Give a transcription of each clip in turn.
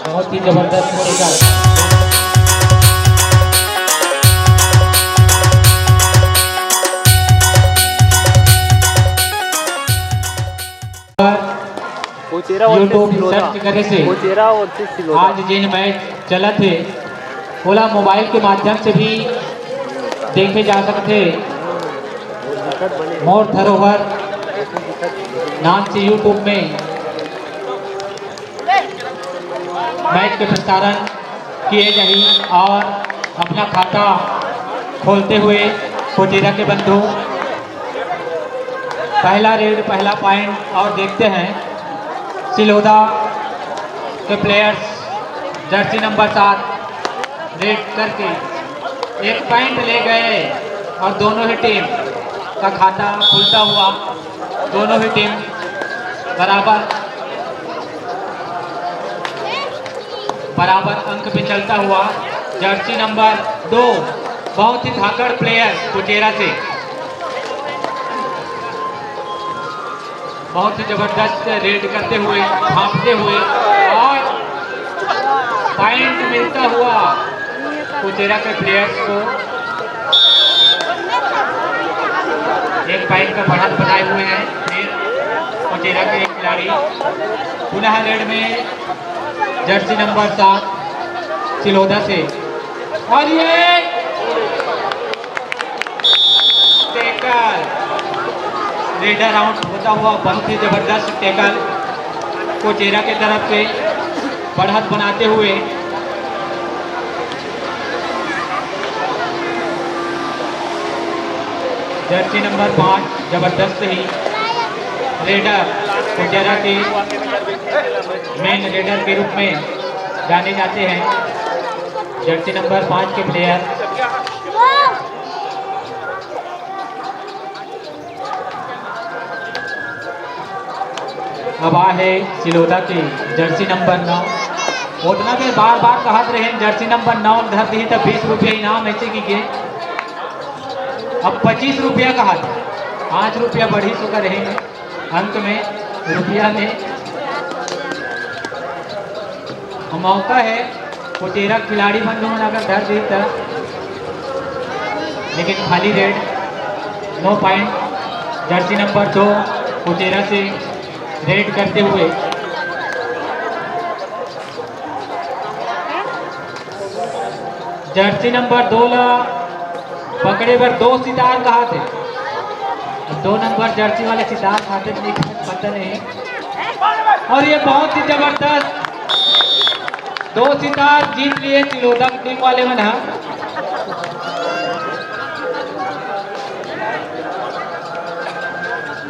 बहुत ही जबरदस्त तरीका। यूट्यूब सर्च करे से आज जिन मैच चला थे ओला मोबाइल के माध्यम से भी देखे जा सकते। मोर धरोहर नाम से यूट्यूब में मैच के प्रसारण किए जाही और अपना खाता खोलते हुए कोटेरा के बंधु पहला रेड पहला पॉइंट और देखते हैं सिलोदा के प्लेयर्स जर्सी नंबर 7 रेड करके एक पॉइंट ले गए और दोनों ही टीम का खाता खुलता हुआ दोनों ही टीम बराबर अंक पे चलता हुआ। जर्सी नंबर 2 बहुत ही धाकड़ प्लेयर कोटेरा से बहुत ही जबरदस्त रेड करते हुए भांपते हुए और पॉइंट मिलता हुआ कोटेरा के प्लेयर्स को। एक पॉइंट का बढ़त बनाए हुए हैं फिर कोटेरा के खिलाड़ी। पुनः रेड में जर्सी नंबर 7 सिलोदा से और ये टैकल रेडर आउट होता हुआ बहुत ही जबरदस्त टैकल कोटेरा के तरफ से बढ़त बनाते हुए। जर्सी नंबर 5 जबरदस्त ही रेडर कोटेरा के मेन रेडर के रूप में जाने जाते हैं। जर्सी नंबर 5 के प्लेयर अब है सिलोदा की जर्सी नंबर 9। उतना देर बार बार कहते रहे जर्सी नंबर 9 धर दी तो 20 रुपये इनाम ऐसे की अब 25 रुपया कहा था 5 रुपया बढ़ी चुका रहेंगे अंक में रुपया में। मौका है कोटेरा खिलाड़ी बंधु में अगर धर दी तो लेकिन खाली रेड 9 पॉइंट जर्सी नंबर 2 कोटेरा से रेड करते हुए। जर्सी नंबर 2 ला पकड़े पर 2 सितार कहा थे 2 नंबर जर्सी वाले सितार खाते पता नहीं। और ये बहुत ही जबरदस्त 2 सितार जीत लिए सिलोदा की टीम वाले में।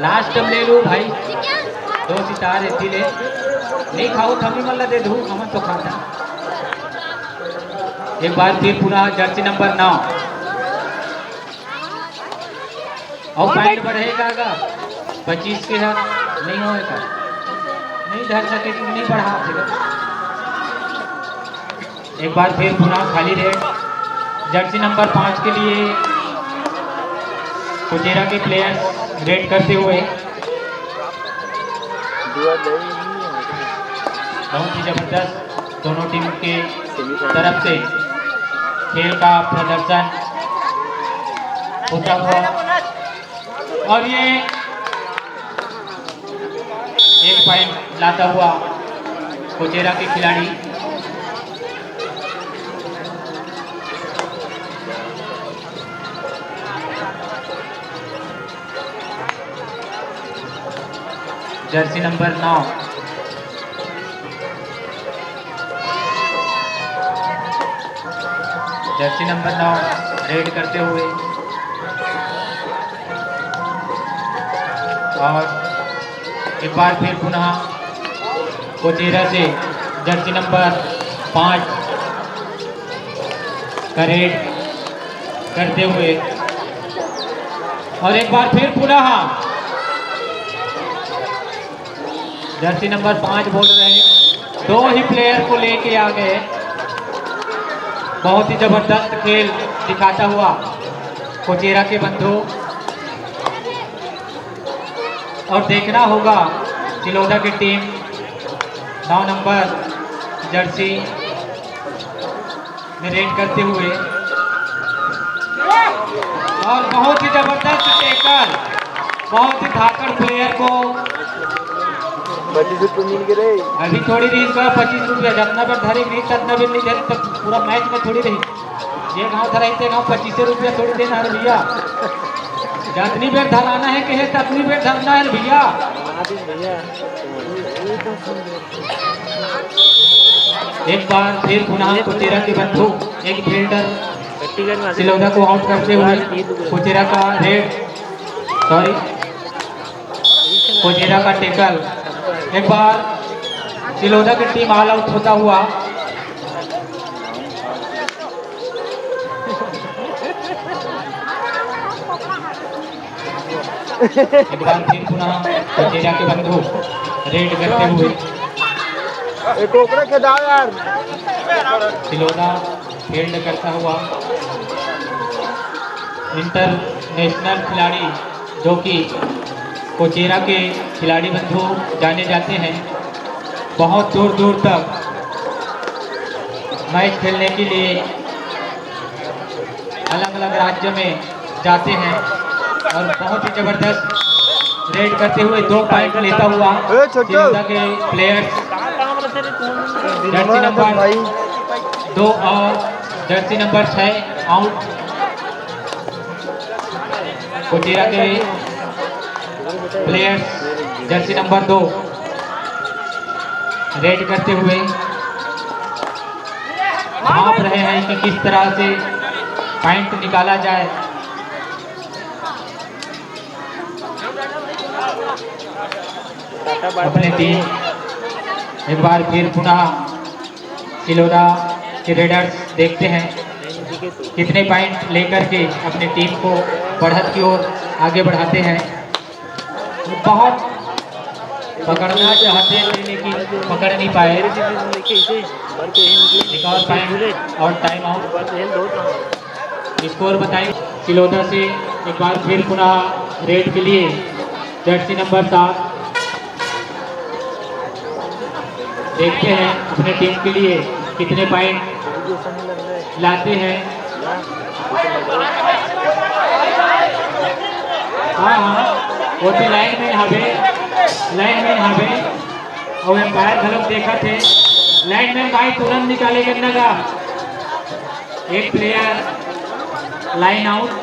लास्ट में ले लू भाई 2 सितार ऐसी ले नहीं खाओ थमी मल्ला दे दू हम तो खाता। एक बार फिर पुनः जर्सी नंबर 9 और पॉइंट बढ़ेगा 25 के है नहीं होएगा नहीं धर सके नहीं बढ़ा सकेगा। एक बार फिर पुनः खाली रेड जर्सी नंबर 5 के लिए कोटेरा के प्लेयर्स रेड करते हुए। बहुत ही जबरदस्त दोनों टीम के तरफ से खेल का प्रदर्शन होता हुआ और ये एक पॉइंट लाता हुआ कोटेरा के खिलाड़ी। Jersey number 9 Jersey number 9 red करते हुए और एक बार फिर पुनः कोटेरा से जर्सी नंबर 5 का रेड करते हुए और एक बार फिर पुनः जर्सी नंबर 5 बोल रहे 2 ही प्लेयर को लेके आ गए। बहुत ही जबरदस्त खेल दिखाता हुआ कोटेरा के बंधु और देखना होगा सिलोदा की टीम 9 नंबर जर्सी में रेड करते हुए, और बहुत ही जबरदस्त टैकल, बहुत ही धाकड़ प्लेयर को 25 रुपये मिल गए। अभी थोड़ी रही इसका 25 रुपया, जितना पर धरे नहीं ततना भी नहीं धरे तब पूरा मैच में थोड़ी रही। ये गाँव धरा थे गाँव 25 रुपया थोड़ी देना है भैया, जितनी बेर धराना है कहे ततनी बेर धरना है भैया। एक बार फिर पुनः कुचेरा के बंधु एक फील्डर सिलोदा को आउट करते हुए कुचेरा का रेड, सॉरी कुचेरा का टेकल। एक बार सिलोदा की टीम ऑल आउट होता हुआ एक बार फिर पुनः कुचेरा के बंधु रेड करते हुए सिलोदा फील्ड करता हुआ इंटरनेशनल खिलाड़ी जो कि कुचेरा के खिलाड़ी बंधु जाने जाते हैं, बहुत दूर दूर तक मैच खेलने के लिए अलग अलग राज्य में जाते हैं, और बहुत ही जबरदस्त रेड करते हुए 2 पॉइंट लेता हुआ सिलोदा के प्लेयर्स जर्सी नंबर 2 और जर्सी नंबर 6 आउट। कुचेरा के प्लेयर्स जर्सी नंबर 2 रेड करते हुए भाप रहे हैं कि किस तरह से पॉइंट निकाला जाए। अपने टीम एक बार फिर पुनः सिलोदा के रेडर्स देखते हैं कितने पॉइंट लेकर के अपने टीम को बढ़त की ओर आगे बढ़ाते हैं। बहुत पकड़ना चाहते थे लेकिन पकड़ नहीं पाए। एक और पॉइंट और टाइम आउट। स्कोर बताइए। सिलोदा से एक बार फिर पुनः रेड के लिए जर्सी नंबर 7 देखते हैं अपने टीम के लिए कितने पॉइंट लाते हैं। हाँ वो तो लाइन में हवे और एम्पायर घलोक देखा थे लाइन में भाई तुरंत निकाले करने का। एक प्लेयर लाइन आउट।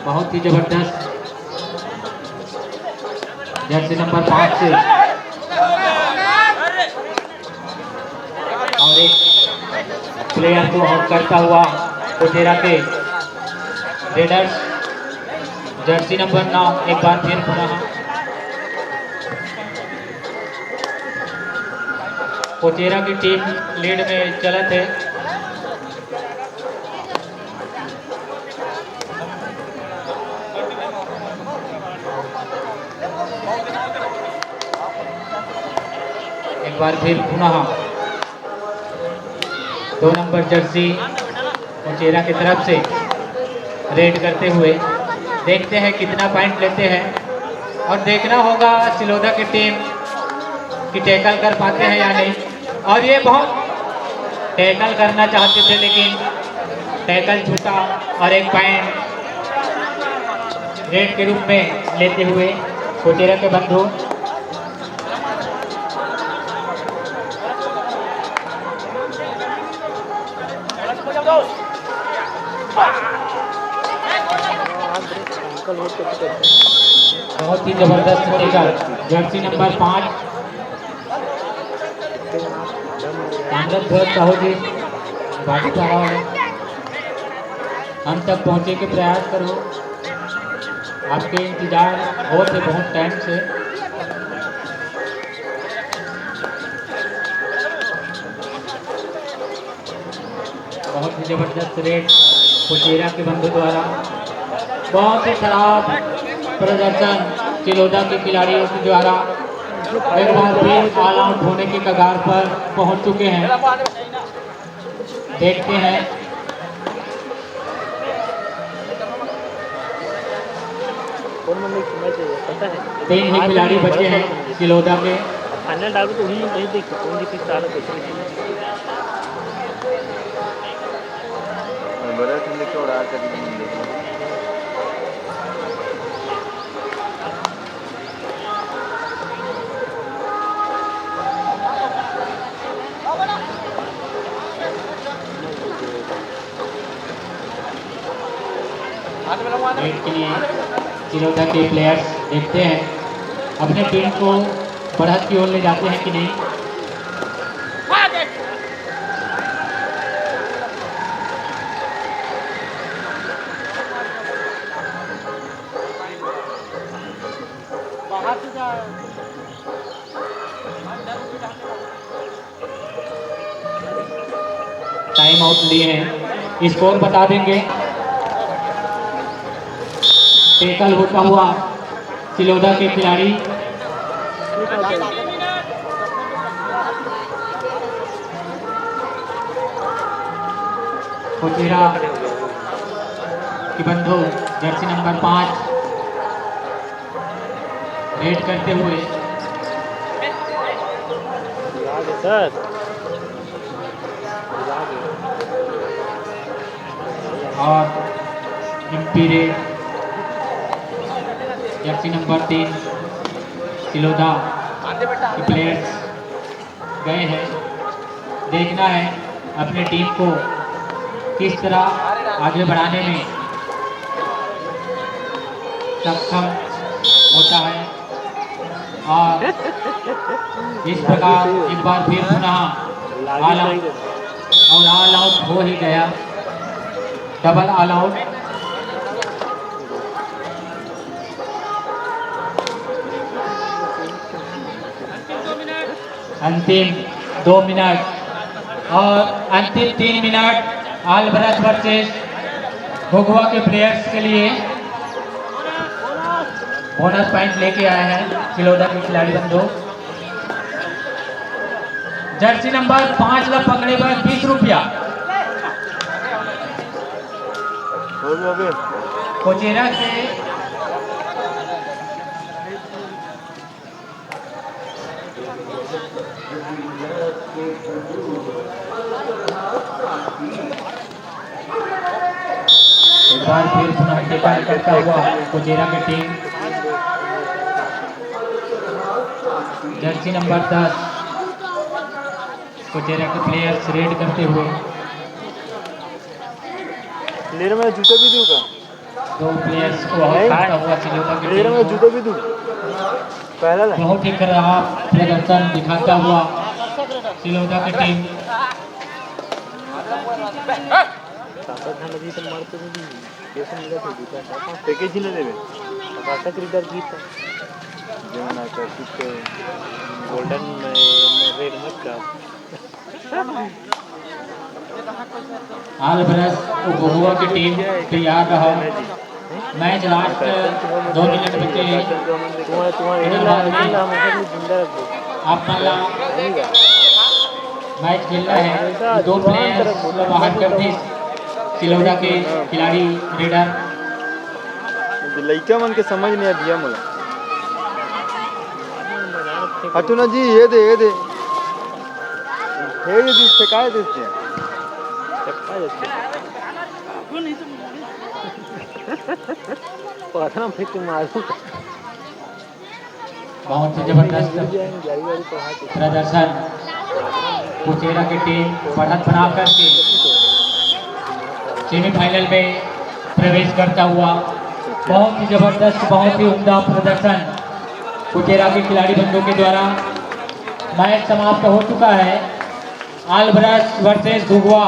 बहुत ही जबरदस्त जर्सी नंबर 5 से और एक प्लेयर को आउट करता हुआ कुचेरा के रेडर्स जर्सी नंबर 9 एक बार फिर पुनः कुचेरा की टीम लीड में चलत है। एक बार फिर पुनः 2 नंबर जर्सी कुचेरा की तरफ से रेड करते हुए देखते हैं कितना पॉइंट लेते हैं, और देखना होगा सिलोदा की टीम की टैकल कर पाते हैं या नहीं। और ये बहुत टैकल करना चाहते थे लेकिन टैकल छूटा और एक पॉइंट रेड के रूप में लेते हुए कुचेरा के बंधु बहुत ही जबरदस्त टैकल जर्सी नंबर 5 साहू जी बाकी रहा है। हम तक पहुंचे के प्रयास करो, आपके इंतजार हो थे बहुत टाइम से। बहुत ही जबरदस्त रेड कुचेरा के बंधु द्वारा बहुत ही खराब प्रदर्शन चिलौदा के खिलाड़ियों के द्वारा एक बार फिर ऑल आउट होने के कगार पर पहुंच चुके हैं। देखते हैं कौन बंदे की मैच है पता है? 3 ही खिलाड़ी बचे हैं चिलौदा के। फाइनल डाल तो वही नहीं देखी कौन जीती सारा कुछ बड़ा टीम लेके और आकर रेड के लिए चिलौदा के प्लेयर्स देखते हैं अपने टीम को बढ़त की ओर ले जाते हैं कि नहीं। टाइम आउट लिए हैं, स्कोर बता देंगे। टेकल होता हुआ चिलौदा के खिलाड़ी कोचेरा की बंधु जर्सी नंबर 5 रेड करते हुए सर और इम्पीरे जर्सी नंबर 3 चिलौदा के प्लेयर्स गए हैं। देखना है अपनी टीम को किस तरह आगे बढ़ाने में सक्षम होता है और इस प्रकार एक बार फिर पुनः ऑल आउट और ऑल आउट हो ही गया, डबल ऑल आउट। अंतिम 2 मिनट और अंतिम 3 मिनट आलबरस वर्सेस घुघुआ के प्लेयर्स के लिए बोनस पॉइंट लेके आए हैं चिलौदा के खिलाड़ी बंधु। जर्सी नंबर 5 ला पकड़े पर 20 रुपया, कोचेरा से एक बार फिर पुनः टेकल करता हुआ कोचेरा की टीम जर्सी नंबर 10 कोचेरा के प्लेयर्स रेड करते हुए प्लेयर में जूता भी दूंगा, 2 प्लेयर्स को आउट करता हुआ चिलौदा की प्लेयर टीम में जूता भी दूं पहला ला बहुत ही खराब प्रदर्शन दिखाता हुआ चिलौदा की टीम जी तो मारते नहीं कैसे मिला था जूता का पैकेज ही ना देवे पासा खरीदार जीता जमाना का कुछ गोल्डन में रेड मत का आलबरस घुघुआ की टीम तैयार रहा। मैच लास्ट 2 मिनट बचे हैं। आप मैच खेलना है, 2 प्लेयर्स बाहर कर दी चिलौदा के खिलाड़ी रेडर। लड़का मन के समझ नहीं दिया मुझे हटू ना जी ये दे शिकायत इससे बहुत ही जबरदस्त प्रदर्शन कोचेरा की टीम बढ़त बना करके सेमीफाइनल में प्रवेश करता हुआ। बहुत ही जबरदस्त, बहुत ही उम्दा प्रदर्शन कोचेरा के खिलाड़ी बंधुओं के द्वारा। मैच समाप्त हो चुका है। आलबरस वर्सेस घुघुआ।